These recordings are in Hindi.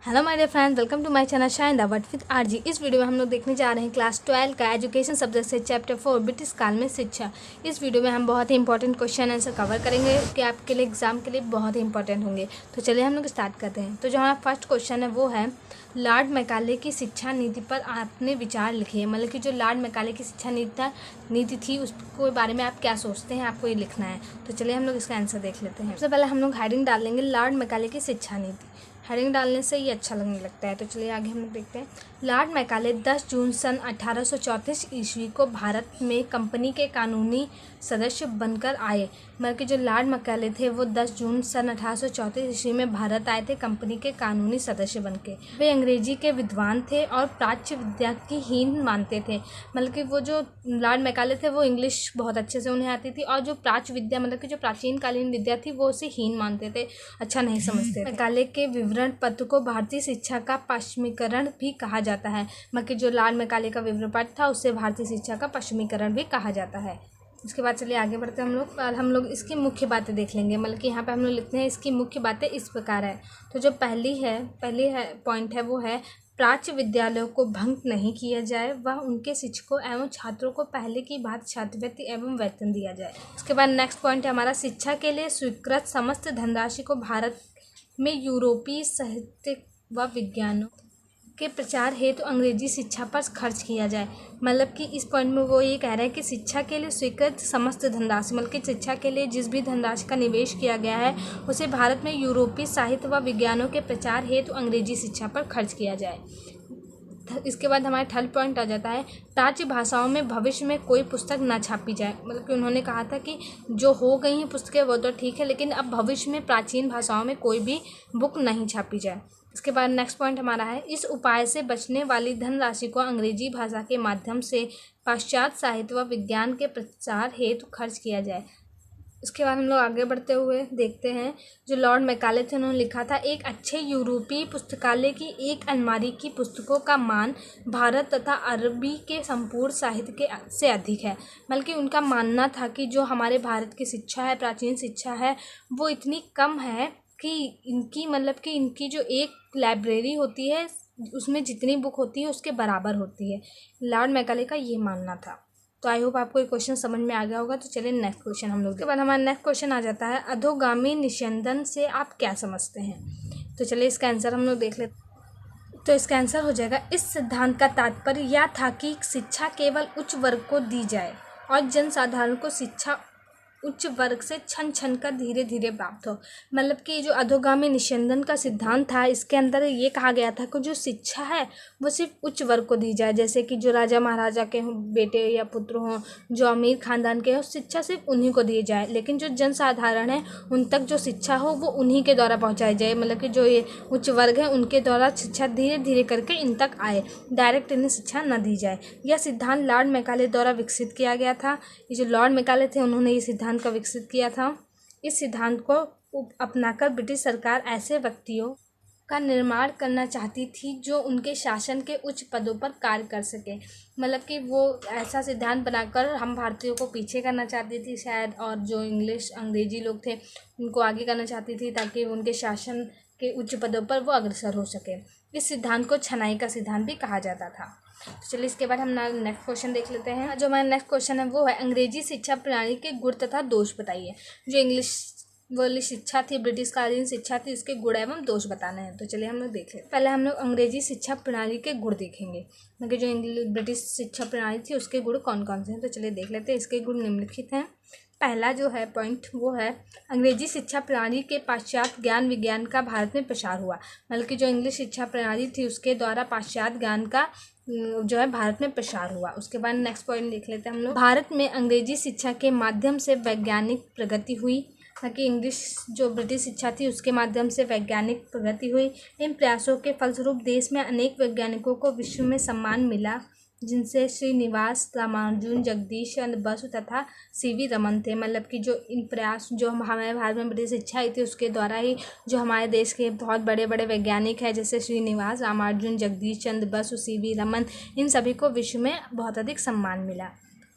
Hello my dear friends, welcome to my channel shine the word with RG. इस वीडियो में हम लोग देखने जा रहे हैं क्लास 12 का एजुकेशन सब्जेक्ट से चैप्टर 4 ब्रिटिश काल में शिक्षा। इस वीडियो में हम बहुत ही इंपॉर्टेंट क्वेश्चन आंसर कवर करेंगे कि आपके लिए एग्जाम के लिए बहुत ही इंपॉर्टेंट होंगे। तो चलिए हम लोग स्टार्ट करते हैं। तो जो हमारा फर्स्ट क्वेश्चन है वो है, लॉर्ड मैकाले की शिक्षा नीति पर आपने विचार लिखिए। मतलब कि जो लॉर्ड मैकाले की शिक्षा नीति थी उसके बारे में आप क्या सोचते हैं, आपको ये लिखना है। तो चलिए हम लोग इसका आंसर देख लेते हैं। सबसे पहले हम लोग हेडिंग डाल लेंगे लॉर्ड मैकाले की शिक्षा नीति। हेडिंग डालने से ये अच्छा लगने लगता है। तो चलिए आगे हम लोग देखते हैं। लॉर्ड मैकाले 10 जून सन 1834 ईस्वी को भारत में कंपनी के कानूनी सदस्य बनकर आए। मतलब कि जो लॉर्ड मैकाले थे वो 10 जून सन 1834 ईस्वी में भारत आए थे कंपनी के कानूनी सदस्य बनके। वे अंग्रेजी के विद्वान थे और प्राच्य विद्या की हीन मानते थे। मतलब कि वो जो लॉर्ड मैकाले थे वो इंग्लिश बहुत अच्छे से उन्हें आती थी, और जो प्राच्य विद्या मतलब कि जो प्राचीन कालीन विद्या थी वो उसे हीन मानते थे, अच्छा नहीं समझते। मैकाले के विवरण पत्र को भारतीय शिक्षा का पश्चिमीकरण भी कहा जाता है। मतलब कि जो लॉर्ड मैकाले का विवरण पत्र था उससे भारतीय शिक्षा का पश्चिमीकरण भी कहा जाता है। इसके बाद चलिए आगे बढ़ते हैं हम लोग इसकी मुख्य बातें देख लेंगे। मतलब कि यहाँ पे हम लोग लिखते हैं इसकी मुख्य बातें इस प्रकार है। तो जो पहली पॉइंट है वो है, प्राच्य विद्यालयों को भंग नहीं किया जाए, वह उनके शिक्षकों एवं छात्रों को पहले की बात छात्रवृत्ति एवं वेतन दिया जाए। उसके बाद नेक्स्ट पॉइंट है हमारा, शिक्षा के लिए स्वीकृत समस्त धनराशि को भारत में यूरोपीय साहित्य व विज्ञानों के प्रचार हेतु अंग्रेजी शिक्षा पर खर्च किया जाए। मतलब कि इस पॉइंट में वो ये कह रहे हैं कि शिक्षा के लिए स्वीकृत समस्त धनराशि, मतलब कि शिक्षा के लिए जिस भी धनराशि का निवेश किया गया है उसे भारत में यूरोपीय साहित्य व विज्ञानों के प्रचार हेतु अंग्रेजी शिक्षा पर खर्च किया जाए। इसके बाद हमारा थर्ड पॉइंट आ जाता है, प्राच्य भाषाओं में भविष्य में कोई पुस्तक ना छापी जाए। मतलब कि उन्होंने कहा था कि जो हो गई हैं पुस्तकें वो तो ठीक है, लेकिन अब भविष्य में प्राचीन भाषाओं में कोई भी बुक नहीं छापी जाए। इसके बाद नेक्स्ट पॉइंट हमारा है, इस उपाय से बचने वाली धनराशि को अंग्रेजी भाषा के माध्यम से पाश्चात्य साहित्य व विज्ञान के प्रचार हेतु खर्च किया जाए। इसके बाद हम लोग आगे बढ़ते हुए देखते हैं, जो लॉर्ड मैकाले थे उन्होंने लिखा था, एक अच्छे यूरोपीय पुस्तकालय की एक अलमारी की पुस्तकों का मान भारत तथा अरबी के संपूर्ण साहित्य के से अधिक है। बल्कि उनका मानना था कि जो हमारे भारत की शिक्षा है, प्राचीन शिक्षा है, वो इतनी कम है कि इनकी जो एक लाइब्रेरी होती है उसमें जितनी बुक होती है उसके बराबर होती है। लॉर्ड मैकाले का ये मानना था। तो आई होप आपको ये क्वेश्चन समझ में आ गया होगा। तो चलिए नेक्स्ट क्वेश्चन हम लोग के बाद हमारा नेक्स्ट क्वेश्चन आ जाता है, अधोगामी निस्यंदन से आप क्या समझते हैं। तो चलिए इसका आंसर हम लोग देख लेते। तो इसका आंसर हो जाएगा, इस सिद्धांत का तात्पर्य यह था कि शिक्षा केवल उच्च वर्ग को दी जाए और जनसाधारण को शिक्षा उच्च वर्ग से छन छन कर धीरे धीरे प्राप्त हो। मतलब कि जो अधोगामी निस्यंदन का सिद्धांत था इसके अंदर ये कहा गया था कि जो शिक्षा है वो सिर्फ उच्च वर्ग को दी जाए, जैसे कि जो राजा महाराजा के हों बेटे या पुत्र हों, जो अमीर खानदान के हों, शिक्षा सिर्फ उन्हीं को दी जाए, लेकिन जो जनसाधारण है उन तक जो शिक्षा हो वो उन्हीं के द्वारा पहुँचाई जाए। मतलब कि जो ये उच्च वर्ग है उनके द्वारा शिक्षा धीरे धीरे करके इन तक आए, डायरेक्ट इन्हें शिक्षा न दी जाए। यह सिद्धांत लॉर्ड मैकाले द्वारा विकसित किया गया था। ये जो लॉर्ड मैकाले थे उन्होंने ये सिद्धांत का विकसित किया था। इस सिद्धांत को अपनाकर ब्रिटिश सरकार ऐसे व्यक्तियों का निर्माण करना चाहती थी जो उनके शासन के उच्च पदों पर कार्य कर सके। मतलब कि वो ऐसा सिद्धांत बनाकर हम भारतीयों को पीछे करना चाहती थी शायद, और जो अंग्रेजी लोग थे उनको आगे करना चाहती थी ताकि उनके शासन के उच्च पदों पर वो अग्रसर हो सके। इस सिद्धांत को छनाई का सिद्धांत भी कहा जाता था। तो चलिए इसके बाद हम नेक्स्ट क्वेश्चन देख लेते हैं। जो हमारा नेक्स्ट क्वेश्चन है वो है, अंग्रेजी शिक्षा प्रणाली के गुण तथा दोष बताइए। जो इंग्लिश वाली शिक्षा थी, ब्रिटिश कालीन शिक्षा थी, उसके गुण एवं दोष बताने हैं। तो चलिए हम लोग देख लेते हैं। पहले हम लोग अंग्रेजी शिक्षा प्रणाली के गुण देखेंगे, क्योंकि जो ब्रिटिश शिक्षा प्रणाली थी उसके गुण कौन कौन से हैं। तो चलिए देख लेते हैं। इसके गुण निम्नलिखित हैं। पहला जो है पॉइंट वो है, अंग्रेजी शिक्षा प्रणाली के पाश्चात्य ज्ञान विज्ञान का भारत में प्रसार हुआ। मतलब कि जो इंग्लिश शिक्षा प्रणाली थी उसके द्वारा पाश्चात्य ज्ञान का जो है भारत में प्रसार हुआ। उसके बाद नेक्स्ट पॉइंट देख लेते हैं हम लोग, भारत में अंग्रेजी शिक्षा के माध्यम से वैज्ञानिक प्रगति हुई। ताकि इंग्लिश जो ब्रिटिश शिक्षा थी उसके माध्यम से वैज्ञानिक प्रगति हुई। इन प्रयासों के फलस्वरूप देश में अनेक वैज्ञानिकों को विश्व में सम्मान मिला, जिनसे श्रीनिवास रामानुजन, जगदीश चंद्र बसु तथा सीवी रमन थे। मतलब कि जो इन प्रयास जो हमारे भारत में ब्रिटिश शिक्षा आई थी उसके द्वारा ही जो हमारे देश के बहुत बड़े बड़े वैज्ञानिक हैं, जैसे श्रीनिवास रामानुजन, जगदीश चंद्र बसु, सीवी रमन, इन सभी को विश्व में बहुत अधिक सम्मान मिला।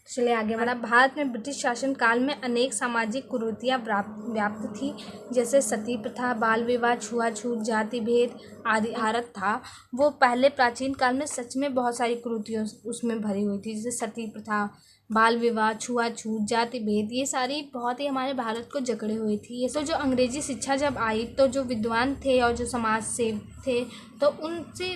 चलिए आगे बढ़ा। भारत में ब्रिटिश शासन काल में अनेक सामाजिक कुरीतियाँ व्याप्त थी, जैसे सती प्रथा, बाल विवाह, छुआछूत, जाति भेद आदि। भारत था वो पहले प्राचीन काल में सच में बहुत सारी कुरीतियों उसमें भरी हुई थी, जैसे सती प्रथा, बाल विवाह, छुआछूत, जाति भेद, ये सारी बहुत ही हमारे भारत को जकड़े हुई थी। ये तो जो अंग्रेजी शिक्षा जब आई तो जो विद्वान थे और जो समाज सेवी थे तो उनसे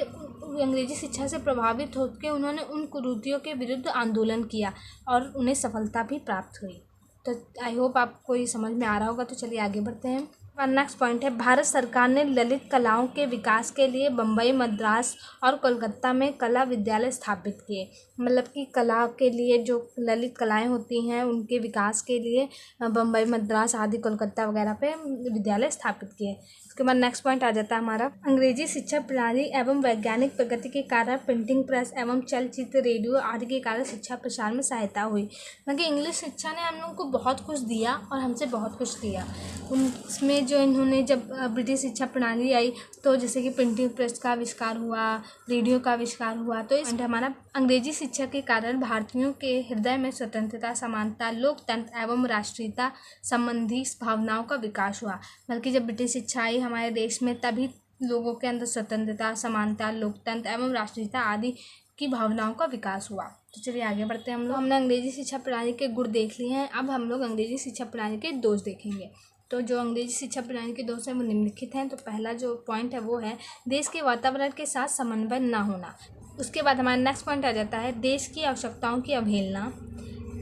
अंग्रेजी शिक्षा से प्रभावित होकर उन्होंने उन कुरीतियों के विरुद्ध आंदोलन किया और उन्हें सफलता भी प्राप्त हुई। तो आई होप आपको ये समझ में आ रहा होगा। तो चलिए आगे बढ़ते हैं। नेक्स्ट पॉइंट है, भारत सरकार ने ललित कलाओं के विकास के लिए बम्बई, मद्रास और कोलकाता में कला विद्यालय स्थापित किए। मतलब कि कला के लिए जो ललित कलाएं होती हैं उनके विकास के लिए बम्बई, मद्रास आदि कोलकाता वगैरह पे विद्यालय स्थापित किए। उसके बाद नेक्स्ट पॉइंट आ जाता है हमारा, अंग्रेजी शिक्षा प्रणाली एवं वैज्ञानिक प्रगति के कारण प्रिंटिंग प्रेस एवं चलचित्र, रेडियो आदि के कारण शिक्षा प्रसार में सहायता हुई। क्योंकि इंग्लिश शिक्षा ने हम लोगों को बहुत कुछ दिया और हमसे बहुत कुछ दिया। उसमें जो इन्होंने जब ब्रिटिश शिक्षा प्रणाली आई तो जैसे कि प्रिंटिंग प्रेस का आविष्कार हुआ, रेडियो का आविष्कार हुआ, तो इस हमारा अंग्रेजी शिक्षा के कारण भारतीयों के हृदय में स्वतंत्रता, समानता, लोकतंत्र एवं राष्ट्रीयता संबंधी भावनाओं का विकास हुआ। बल्कि जब ब्रिटिश शिक्षा आई हमारे देश में तभी लोगों के अंदर स्वतंत्रता, समानता, लोकतंत्र एवं राष्ट्रीयता आदि की भावनाओं का विकास हुआ। तो चलिए आगे बढ़ते हैं हम लोग। हमने अंग्रेजी शिक्षा प्रणाली के गुण देख लिए हैं, अब हम लोग अंग्रेजी शिक्षा प्रणाली के दोष देखेंगे। तो जो अंग्रेजी शिक्षा प्रणाली के दोष हैं वो निम्नलिखित हैं। तो पहला जो पॉइंट है वो है देश के वातावरण के साथ समन्वय न होना। उसके बाद हमारा नेक्स्ट पॉइंट आ जाता है देश की आवश्यकताओं की अवहेलना।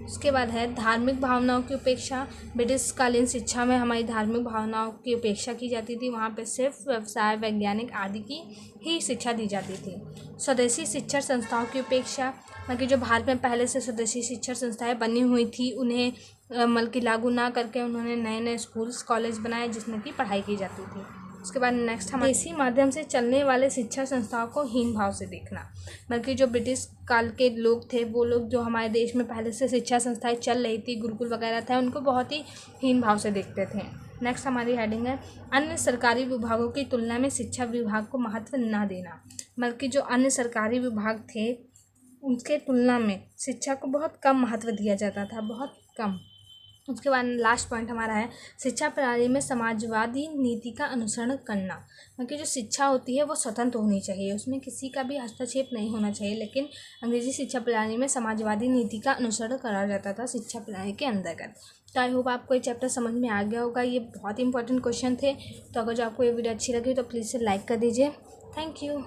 उसके बाद है धार्मिक भावनाओं की उपेक्षा। ब्रिटिशकालीन शिक्षा में हमारी धार्मिक भावनाओं की उपेक्षा की जाती थी, वहाँ पे सिर्फ व्यवसाय, वैज्ञानिक आदि की ही शिक्षा दी जाती थी। स्वदेशी शिक्षण संस्थाओं की उपेक्षा, मतलब जो भारत में पहले से स्वदेशी शिक्षण संस्थाएं बनी हुई थी उन्हें मतलब कि लागू ना करके उन्होंने नए नए स्कूल्स, कॉलेज बनाए जिसमें कि पढ़ाई की जाती थी। उसके बाद नेक्स्ट हमारे देसी माध्यम से चलने वाले शिक्षा संस्थाओं को हीन भाव से देखना। बल्कि जो ब्रिटिश काल के लोग थे वो लोग जो हमारे देश में पहले से शिक्षा संस्थाएं चल रही थी, गुरुकुल वगैरह था, उनको बहुत ही हीन भाव से देखते थे। नेक्स्ट हमारी हेडिंग है अन्य सरकारी विभागों की तुलना में शिक्षा विभाग को महत्व न देना। बल्कि जो अन्य सरकारी विभाग थे उनके तुलना में शिक्षा को बहुत कम महत्व दिया जाता था, बहुत कम। उसके बाद लास्ट पॉइंट हमारा है शिक्षा प्रणाली में समाजवादी नीति का अनुसरण करना। क्योंकि जो शिक्षा होती है वो स्वतंत्र होनी चाहिए, उसमें किसी का भी हस्तक्षेप नहीं होना चाहिए, लेकिन अंग्रेजी शिक्षा प्रणाली में समाजवादी नीति का अनुसरण करा जाता था शिक्षा प्रणाली के अंतर्गत। तो आई होप आपको ये चैप्टर समझ में आ गया होगा। ये बहुत इंपॉर्टेंट क्वेश्चन थे। तो अगर जो आपको ये वीडियो अच्छी लगी तो प्लीज़ से लाइक कर दीजिए। Thank you.